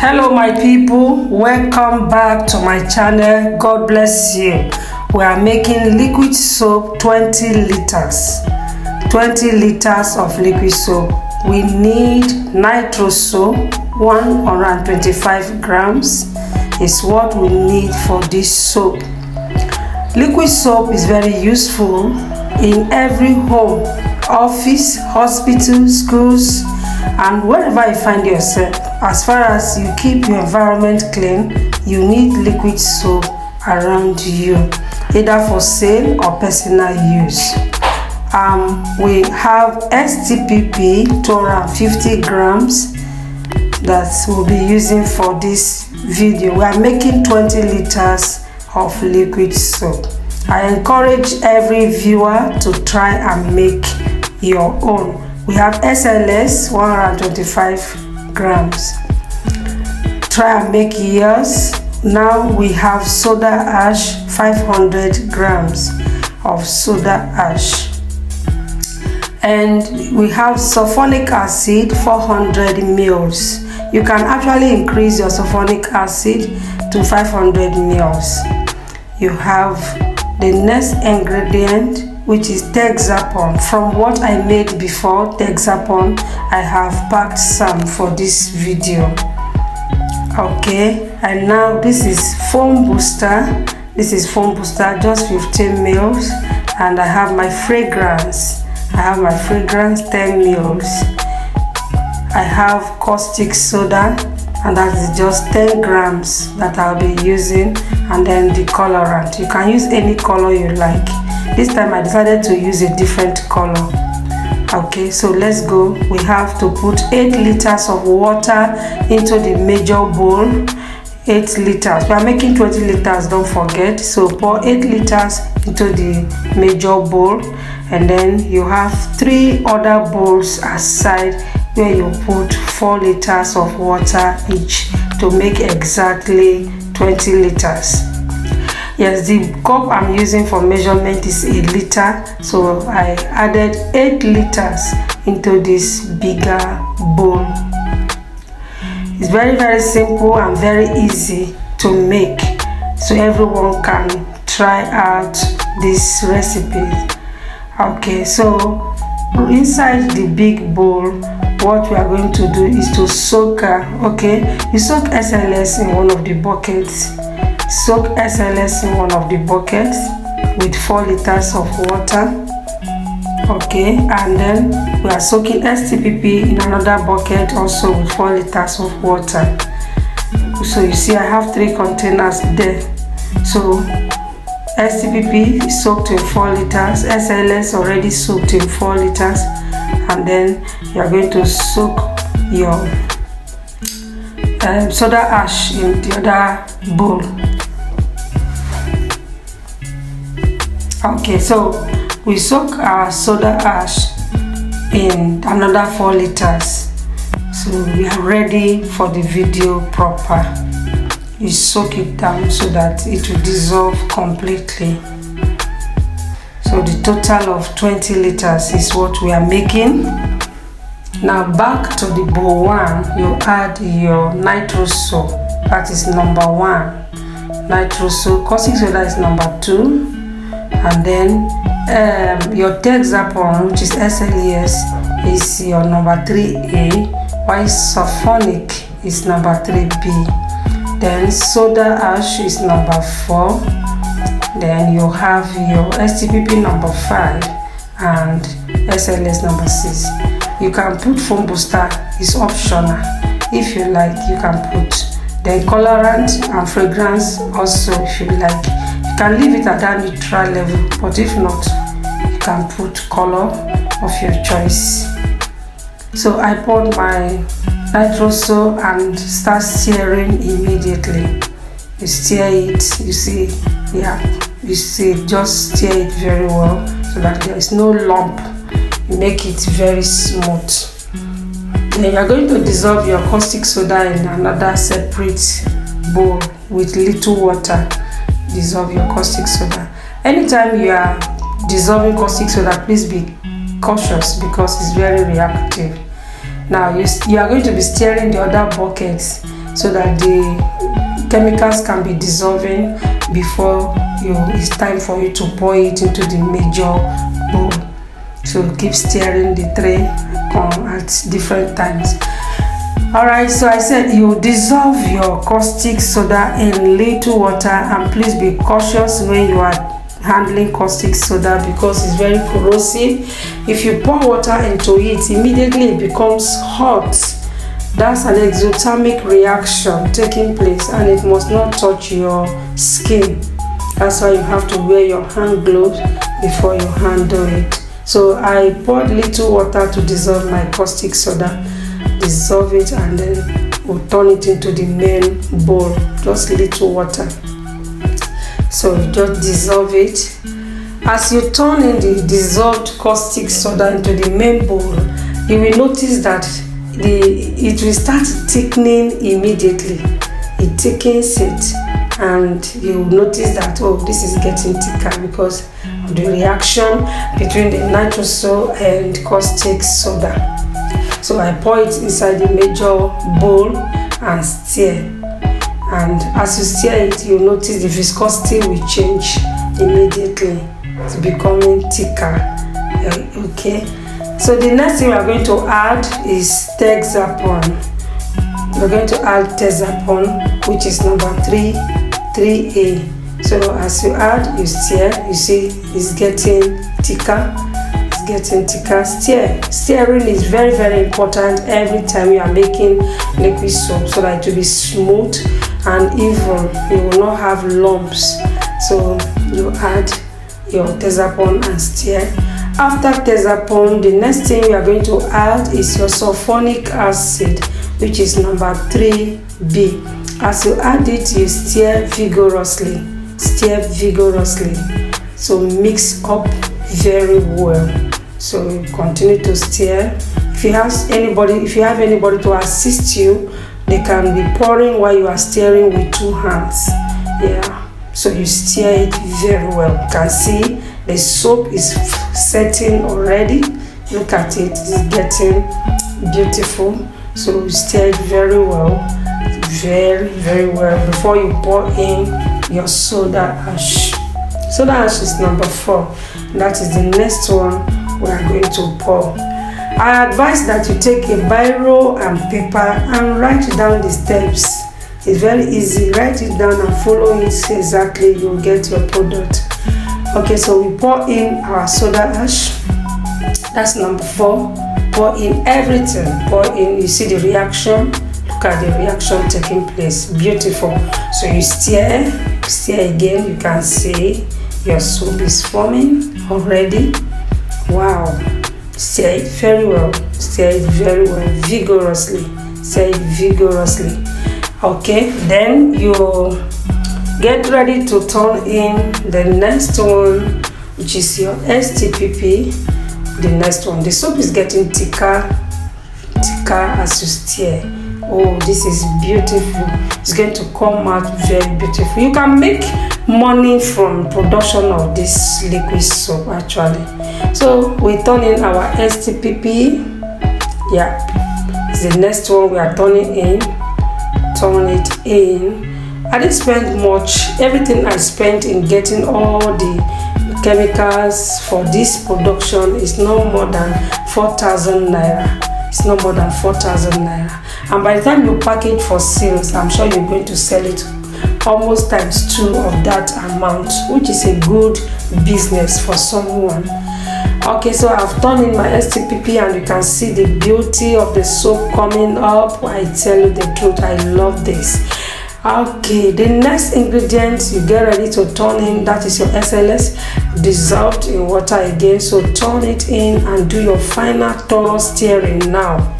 Hello my people, welcome back to my channel. God bless you. We are making liquid soap 20 liters. 20 liters of liquid soap. We need Nitrosol 125 grams is what we need for this soap. Liquid soap is very useful in every home, office, hospital, schools, and wherever you find yourself. As far as you keep your environment clean, you need liquid soap around you, either for sale or personal use. We have STTP 250 grams that we'll be using for this video. We are making 20 liters of liquid soap. I encourage every viewer to try and make your own. We have SLS 125 grams. Try and make yours. Now we have soda ash 500 grams of soda ash. And we have sulphonic acid 400 mils. You can actually increase your sulphonic acid to 500 mils. You have the next ingredient, which is Texapon. From what I made before, Texapon, I have packed some for this video. Okay, and now this is foam booster. This is foam booster, just 15 mils. And I have my fragrance. 10 mils. I have caustic soda, and that is just 10 grams that I'll be using. And then the colorant. You can use any color you like. This time I decided to use a different color. Okay, so let's go. We have to put 8 liters of water into the major bowl. 8 liters. We are making 20 liters, don't forget. So pour 8 liters into the major bowl, and then you have 3 other bowls aside where you put 4 liters of water each to make exactly 20 liters. Yes, the cup I'm using for measurement is a liter, so I added 8 liters into this bigger bowl. It's very simple and very easy to make, so everyone can try out this recipe. Okay, so inside the big bowl, what we are going to do is to soak you soak SLS in one of the buckets. Soak SLS in one of the buckets with 4 liters of water. Okay, and then we are soaking STTP in another bucket also with 4 liters of water. So you see I have 3 containers there. So STTP is soaked in 4 liters, SLS already soaked in 4 liters, and then you are going to soak your soda ash in the other bowl. Okay, so we soak our soda ash in another 4 liters. So we are ready for the video proper. You soak it down so that it will dissolve completely. So the total of 20 liters is what we are making. Now back to the bowl 1, you add your Nitrosol. That is number 1. Nitrosol. Caustic soda is number 2. And then your Texapon, which is SLES, is your number 3A, while Sulphonic is number 3B. Then soda ash is number 4. Then you have your STTP number 5 and SLS number 6. You can put foam booster, is optional. If you like, you can put. Then colorant and fragrance also, if you like. You can leave it at that neutral level, but if not, you can put color of your choice. So I poured my Nitrosol and start stirring immediately. You stir it, you see, just stir it very well so that there is no lump. You make it very smooth. Then you are going to dissolve your caustic soda in another separate bowl with little water. Dissolve your caustic soda. Anytime you are dissolving caustic soda, please be cautious because it's very reactive. Now you are going to be stirring the other buckets so that the chemicals can be dissolving before it's time for you to pour it into the major bowl. So keep stirring the tray at different times. Alright, so I said you dissolve your caustic soda in little water, and please be cautious when you are handling caustic soda because it's very corrosive. If you pour water into it, immediately it becomes hot. That's an exothermic reaction taking place, and it must not touch your skin. That's why you have to wear your hand gloves before you handle it. So I poured little water to dissolve my caustic soda, dissolve it, and then we'll turn it into the main bowl. Just little water. So you just dissolve it. As you turn in the dissolved caustic soda into the main bowl, you will notice that it will start thickening immediately. It thickens it, and you will notice that, oh, this is getting thicker because of the reaction between the nitrosol and caustic soda. So I pour it inside the major bowl and stir. And as you stir it, you notice the viscosity will change immediately. It's becoming thicker. Okay. So the next thing we are going to add is Texapon. We're going to add Texapon, which is number 3A. So as you add, you stir, you see it's getting thicker. It's getting thicker. Stirring is very, very important every time you are making liquid soap, so that it will be smooth and even. You will not have lumps. So you add your Texapon and stir. After Texapon, the next thing we are going to add is your sulphonic acid, which is number 3B. As you add it, you stir vigorously. Stir vigorously. So mix up very well. So you continue to stir. If you have anybody to assist you, they can be pouring while you are stirring with 2 hands. Yeah. So you stir it very well. You can see the soap is setting already. Look at it, it's getting beautiful. So you stir it very well, very, very well before you pour in your soda ash. Soda ash is number 4. That is the next one we are going to pour. I advise that you take a biro and paper and write down the steps. It's very easy. Write it down and follow it exactly. You'll get your product. Okay, so we pour in our soda ash. That's number 4. Pour in everything. Pour in. You see the reaction. Look at the reaction taking place. Beautiful. So you stir again. You can see your soap is forming already. Wow. Stir it very well. Stir it very well. Vigorously. Stir it vigorously. Okay, then you get ready to turn in the next one, which is your STTP. The next one, the soap is getting thicker as you stir. Oh, this is beautiful. It's going to come out very beautiful. You can make money from production of this liquid soap actually. So we turn in our STTP. Yeah, it's the next one we are turning in. Turn it in. I didn't spend much. Everything I spent in getting all the chemicals for this production is no more than 4,000 naira. It's no more than 4,000 naira. And by the time you package for sales, I'm sure you're going to sell it almost times 2 of that amount, which is a good business for someone. Okay, so I've turned in my STTP and you can see the beauty of the soap coming up. I tell you the truth, I love this. Okay, the next ingredient you get ready to turn in, that is your SLS dissolved in water again. So turn it in and do your final thorough stirring now.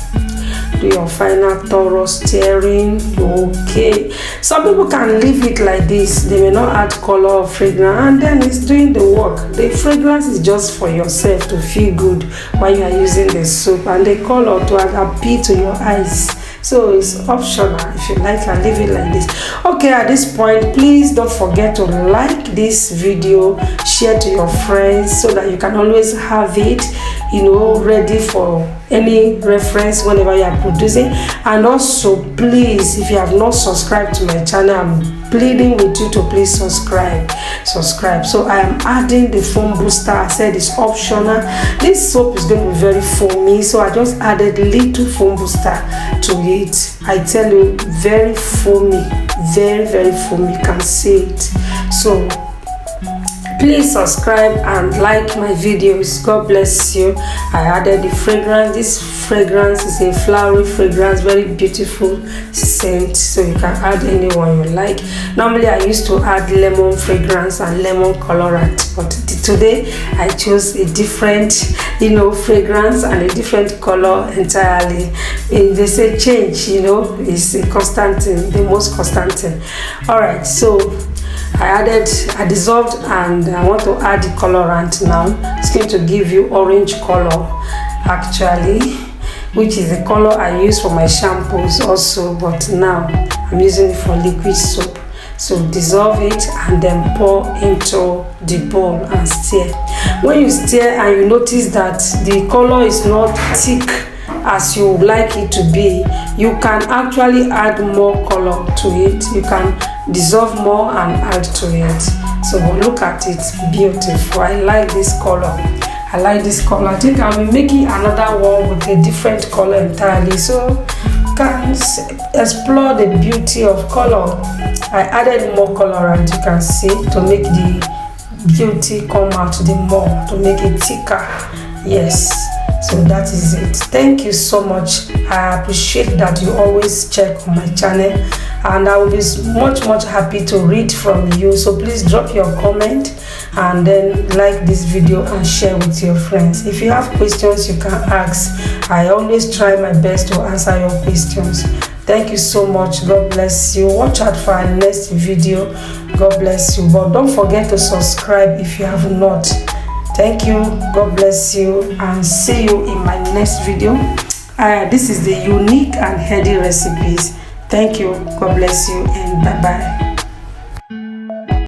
Do your final thorough stirring. Okay, some people can leave it like this. They may not add color or fragrance, and then it's doing the work. The fragrance is just for yourself to feel good while you are using the soap, and the color to appeal to your eyes. So it's optional. If you like, I'll leave it like this. Okay, at this point, please don't forget to like this video, share to your friends so that you can always have it, ready for any reference whenever you are producing. And also, please, if you have not subscribed to my channel, I'm pleading with you to please subscribe. So I am adding the foam booster. I said it's optional. This soap is going to be very foamy, so I just added little foam booster to it. I tell you, very foamy, very foamy. You can see it. So please subscribe and like my videos. God bless you. I added the fragrance. This fragrance is a flowery fragrance, very beautiful scent, so you can add any one you like. Normally I used to add lemon fragrance and lemon colorant, but today I chose a different fragrance and a different color entirely. They say change is a constant thing, the most constant thing. All right, so I dissolved, and I want to add the colorant now. It's going to give you orange color actually, which is the color I use for my shampoos also, but now I'm using it for liquid soap. So dissolve it and then pour into the bowl and stir. When you stir and you notice that the color is not thick as you would like it to be, you can actually add more color to it. You can dissolve more and add to it. So look at it, beautiful. I like this color. I think I'll be making another one with a different color entirely, so you can explore the beauty of color. I added more colorant, you can see, to make the beauty come out the more, to make it thicker. Yes, so that is it. Thank you so much. I appreciate that you always check on my channel, and I will be much happy to read from you. So please drop your comment and then like this video and share with your friends. If you have questions, you can ask. I always try my best to answer your questions. Thank you so much. God bless you. Watch out for our next video. God bless you. But don't forget to subscribe if you have not. Thank you. God bless you, and see you in my next video. This is the unique and healthy recipes. Thank you. God bless you, and bye bye.